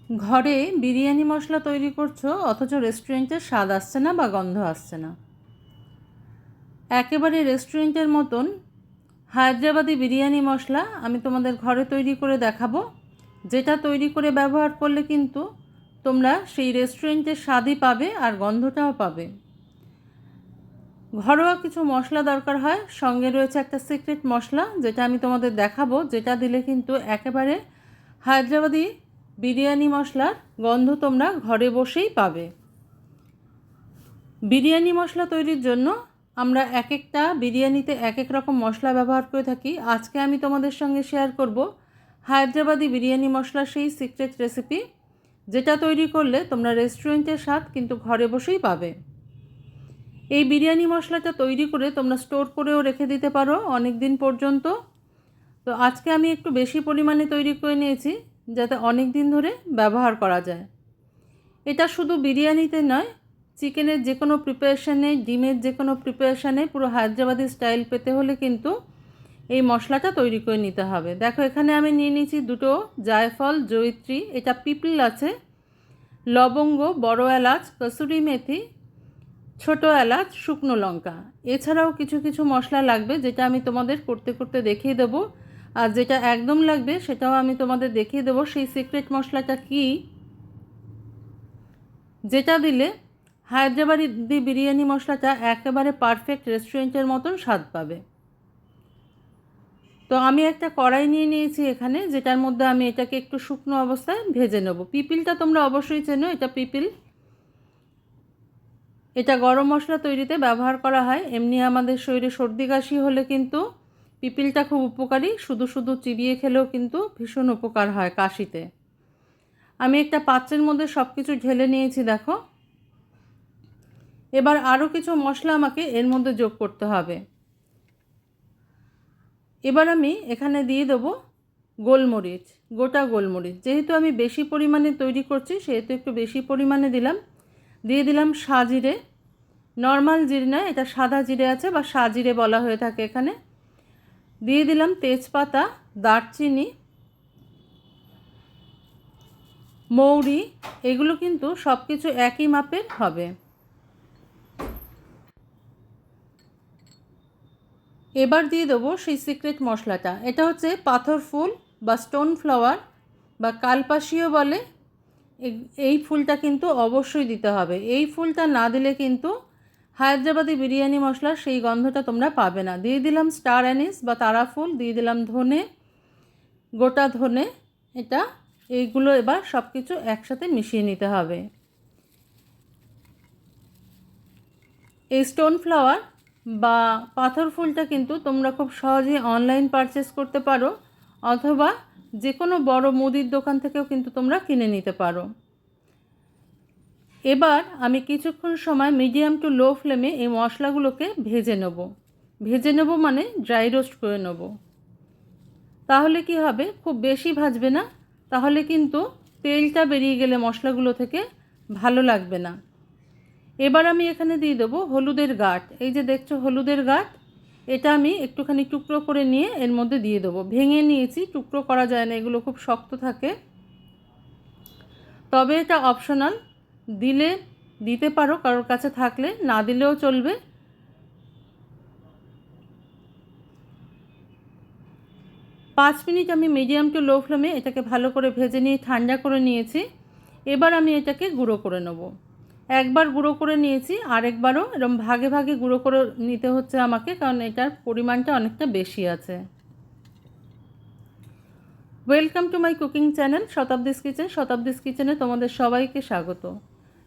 ঘরে বিরিয়ানি মশলা তৈরি করছো অথচ রেস্টুরেন্টের স্বাদ আসছে না বা গন্ধ আসছে না। একেবারে রেস্টুরেন্টের মতন হায়দ্রাবাদি বিরিয়ানি মশলা আমি তোমাদের ঘরে তৈরি করে দেখাবো, যেটা তৈরি করে ব্যবহার করলে কিন্তু তোমরা সেই রেস্টুরেন্টের স্বাদই পাবে আর গন্ধটাও পাবে। ঘরোয়া কিছু মশলা দরকার হয়, সঙ্গে রয়েছে একটা সিক্রেট মশলা যেটা আমি তোমাদের দেখাবো, যেটা দিলে কিন্তু একেবারে হায়দ্রাবাদি বিরিয়ানি মশলার গন্ধ তোমরা ঘরে বসেই পাবে। বিরিয়ানি মশলা তৈরির জন্য আমরা এক একটা বিরিয়ানিতে এক এক রকম মশলা ব্যবহার করে থাকি। আজকে আমি তোমাদের সঙ্গে শেয়ার করব হায়দ্রাবাদি বিরিয়ানি মশলার সেই সিক্রেট রেসিপি, যেটা তৈরি করলে তোমরা রেস্টুরেন্টের স্বাদ কিন্তু ঘরে বসেই পাবে। এই বিরিয়ানি মশলাটা তৈরি করে তোমরা স্টোর করেও রেখে দিতে পারো অনেক দিন পর্যন্ত। তো আজকে আমি একটু বেশি পরিমাণে তৈরি করে নিয়েছি, যাতে অনেক দিন ধরে ব্যবহার করা যায়। এটা শুধু বিরিয়ানিতে নয়, চিকেনের যে কোনো প্রিপারেশানে, ডিমের যে কোনো প্রিপারেশানে পুরো হায়দ্রাবাদি স্টাইল পেতে হলে কিন্তু এই মশলাটা তৈরি করে নিতে হবে। দেখো, এখানে আমি নিয়ে নিয়েছি দুটো জায়ফল, জয়িত্রী, এটা পিপল আছে, লবঙ্গ, বড় এলাচ, কসুরি মেথি, ছোট এলাচ, শুকনো লঙ্কা। এছাড়াও কিছু কিছু মশলা লাগবে, যেটা আমি তোমাদের করতে করতে দেখিয়ে দেবো। আর যেটা একদম লাগবে সেটাও আমি তোমাদের দেখিয়ে দেবো, সেই সিক্রেট মশলাটা কী, যেটা দিলে হায়দ্রাবাদি বিরিয়ানি মশলাটা একেবারে পারফেক্ট রেস্টুরেন্টের মতন স্বাদ পাবে। তো আমি একটা কড়াই নিয়ে নিয়েছি এখানে, যেটার মধ্যে আমি এটাকে একটু শুকনো অবস্থায় ভেজে নেব। পিপিলটা তোমরা অবশ্যই চেনো, এটা পিপিল, এটা গরম মশলা তৈরিতে ব্যবহার করা হয়। এমনি আমাদের শরীরে সর্দি কাশি হলে কিন্তু পিপিলটা খুব উপকারী, শুধু শুধু চিবিয়ে খেলেও কিন্তু ভীষণ উপকার হয় কাশিতে। আমি একটা পাত্রের মধ্যে সব কিছু ঢেলে নিয়েছি দেখো। এবার আরও কিছু মশলা আমাকে এর মধ্যে যোগ করতে হবে। এবার আমি এখানে দিয়ে দেবো গোলমরিচ, গোটা গোলমরিচ। যেহেতু আমি বেশি পরিমাণে তৈরি করছি সেহেতু একটু বেশি পরিমাণে দিলাম। দিয়ে দিলাম সাজিরে, নর্মাল জিরে নয়, এটা সাদা জিরে আছে বা সাজিরে বলা হয়ে থাকে এখানে। দিয়ে দিলাম তেজপাতা, দারচিনি, মৌরি, এগুলো কিন্তু সব কিছু একই মাপের হবে। এবার দিয়ে দেবো সেই সিক্রেট মশলাটা। এটা হচ্ছে পাথর ফুল বা স্টোন ফ্লাওয়ার বা কালপাশিও বলে। এই ফুলটা কিন্তু অবশ্যই দিতে হবে। এই ফুলটা না দিলে কিন্তু হায়দ্রাবাদি বিরিয়ানি মশলার সেই গন্ধটা তোমরা পাবে না। দিয়ে দিলাম স্টার অ্যানিস বা তারা ফুল, দিয়ে দিলাম ধনে, গোটা ধনে, এটা এইগুলো এবার সব কিছু একসাথে মিশিয়ে নিতে হবে। এই স্টোন ফ্লাওয়ার বা পাথর ফুলটা কিন্তু তোমরা খুব সহজেই অনলাইন পারচেস করতে পারো, অথবা যে কোনো বড় মুদির দোকান থেকেও কিন্তু তোমরা কিনে নিতে পারো। এবার আমি কিছুক্ষণ সময় মিডিয়াম টু লো ফ্লেমে এই মশলাগুলোকে ভেজে নেব মানে ড্রাই রোস্ট করে নেব। তাহলে কি হবে, খুব বেশি ভাজবে না, তাহলে কিন্তু তেলটা বেরিয়ে গেলে মশলাগুলো থেকে ভালো লাগবে না। এবার আমি এখানে দিয়ে দেবো হলুদের গাঁট। এই যে দেখছো হলুদের গাঁট, এটা আমি একটুখানি টুকরো করে নিয়ে এর মধ্যে দিয়ে দেবো। ভেঙে নিয়েছি, টুকরো করা যায় না, এগুলো খুব শক্ত থাকে। তবে এটা অপশনাল, দিলে দিতে পারো কারোর কাছে থাকলে, না দিলেও চলবে। 5 মিনিট আমি মিডিয়াম টু লো ফ্লেমে এটাকে ভালো করে ভেজে নিয়ে ঠান্ডা করে নিয়েছি। এবার আমি এটাকে গুঁড়ো করে নেব। একবার গুঁড়ো করে নিয়েছি, আরেকবারও এরকম ভাগে ভাগে গুঁড়ো করে নিতে হচ্ছে আমাকে, কারণ এটার পরিমাণটা অনেকটা বেশি আছে। Welcome to my cooking channel Shatabdi's kitchen. Shatabdi's কিচেনে তোমাদের সবাইকে স্বাগত।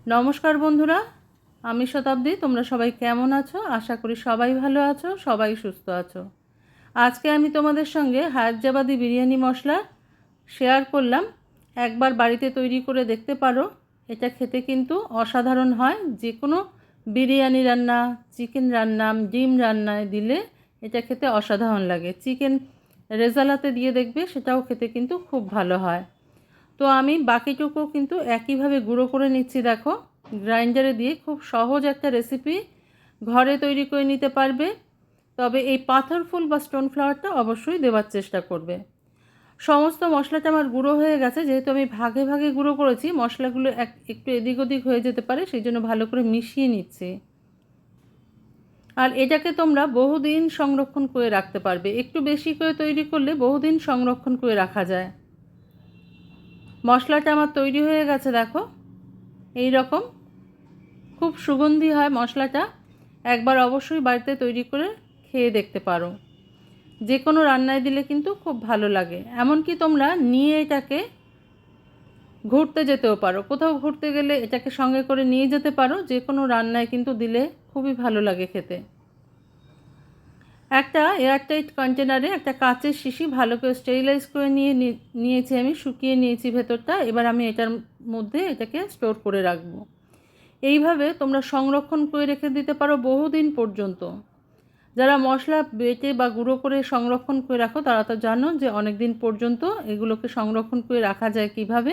নমস্কার বন্ধুরা, আমি শতাব্দী। তোমরা সবাই কেমন আছো? আশা করি সবাই ভালো আছো, সবাই সুস্থ আছো। আজকে আমি তোমাদের সঙ্গে হায়দ্রাবাদি বিরিয়ানি মশলা শেয়ার করলাম। একবার বাড়িতে তৈরি করে দেখতে পারো, এটা খেতে কিন্তু অসাধারণ হয়। যে কোনো বিরিয়ানি রান্না, চিকেন রান্না, ডিম রান্নায় দিলে এটা খেতে অসাধারণ লাগে। চিকেন রেজালাতে দিয়ে দেখবে, সেটাও খেতে কিন্তু খুব ভালো হয়। তো আমি বাকিটুকু কিন্তু একইভাবে গুঁড়ো করে নিচ্ছি দেখো, গ্রাইন্ডারে দিয়ে। খুব সহজ একটা রেসিপি, ঘরে তৈরি করে নিতে পারবে। তবে এই পাথর ফুল বা স্টোন ফ্লাওয়ারটা অবশ্যই দেওয়ার চেষ্টা করবে। সমস্ত মশলাটা আমার গুঁড়ো হয়ে গেছে। যেহেতু আমি ভাগে ভাগে গুঁড়ো করেছি, মশলাগুলো একটু এদিক ওদিক হয়ে যেতে পারে, সেই জন্য ভালো করে মিশিয়ে নিচ্ছি। আর এটাকে তোমরা বহুদিন সংরক্ষণ করে রাখতে পারবে। একটু বেশি করে তৈরি করলে বহুদিন সংরক্ষণ করে রাখা যায়। মশলাটা আমার তৈরি হয়ে গেছে, দেখো এই রকম খুব সুগন্ধি হয় মশলাটা। একবার অবশ্যই বাড়িতে তৈরি করে খেয়ে দেখতে পারো। যে কোনো রান্নায় দিলে কিন্তু খুব ভালো লাগে। এমনকি তোমরা নিয়ে এটাকে ঘুরতে যেতেও পারো, কোথাও ঘুরতে গেলে এটাকে সঙ্গে করে নিয়ে যেতে পারো। যে কোনো রান্নায় কিন্তু দিলে খুবই ভালো লাগে খেতে। একটা এয়ারটাইট কন্টেনারে একটা কাচের শিশি ভালো করে স্টেরিলাইজ করে নিয়েছি আমি, শুকিয়ে নিয়েছি ভেতরটা। এবার আমি এটার মধ্যে এটাকে স্টোর করে রাখবো। এইভাবে তোমরা সংরক্ষণ করে রেখে দিতে পারো বহুদিন পর্যন্ত। যারা মশলা বেটে বা গুঁড়ো করে সংরক্ষণ করে রাখো তারা তো জানো যে অনেক দিন পর্যন্ত এগুলোকে সংরক্ষণ করে রাখা যায় কিভাবে।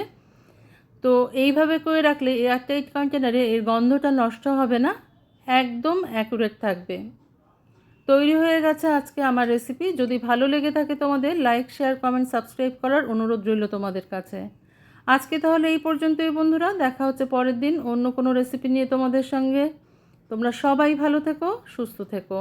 তো এইভাবে করে রাখলে এয়ারটাইট কন্টেনারে এর গন্ধটা নষ্ট হবে না, একদম অ্যাকুরেট থাকবে। তৈরি হয়ে গেছে আজকে আমার রেসিপি। যদি ভালো লেগে থাকে তোমাদের, লাইক, শেয়ার, কমেন্ট, সাবস্ক্রাইব করার অনুরোধ রইল তোমাদের কাছে। আজকে তাহলে এই পর্যন্তই বন্ধুরা, দেখা হচ্ছে পরের দিন অন্য কোনো রেসিপি নিয়ে তোমাদের সঙ্গে। তোমরা সবাই ভালো থেকো, সুস্থ থেকো।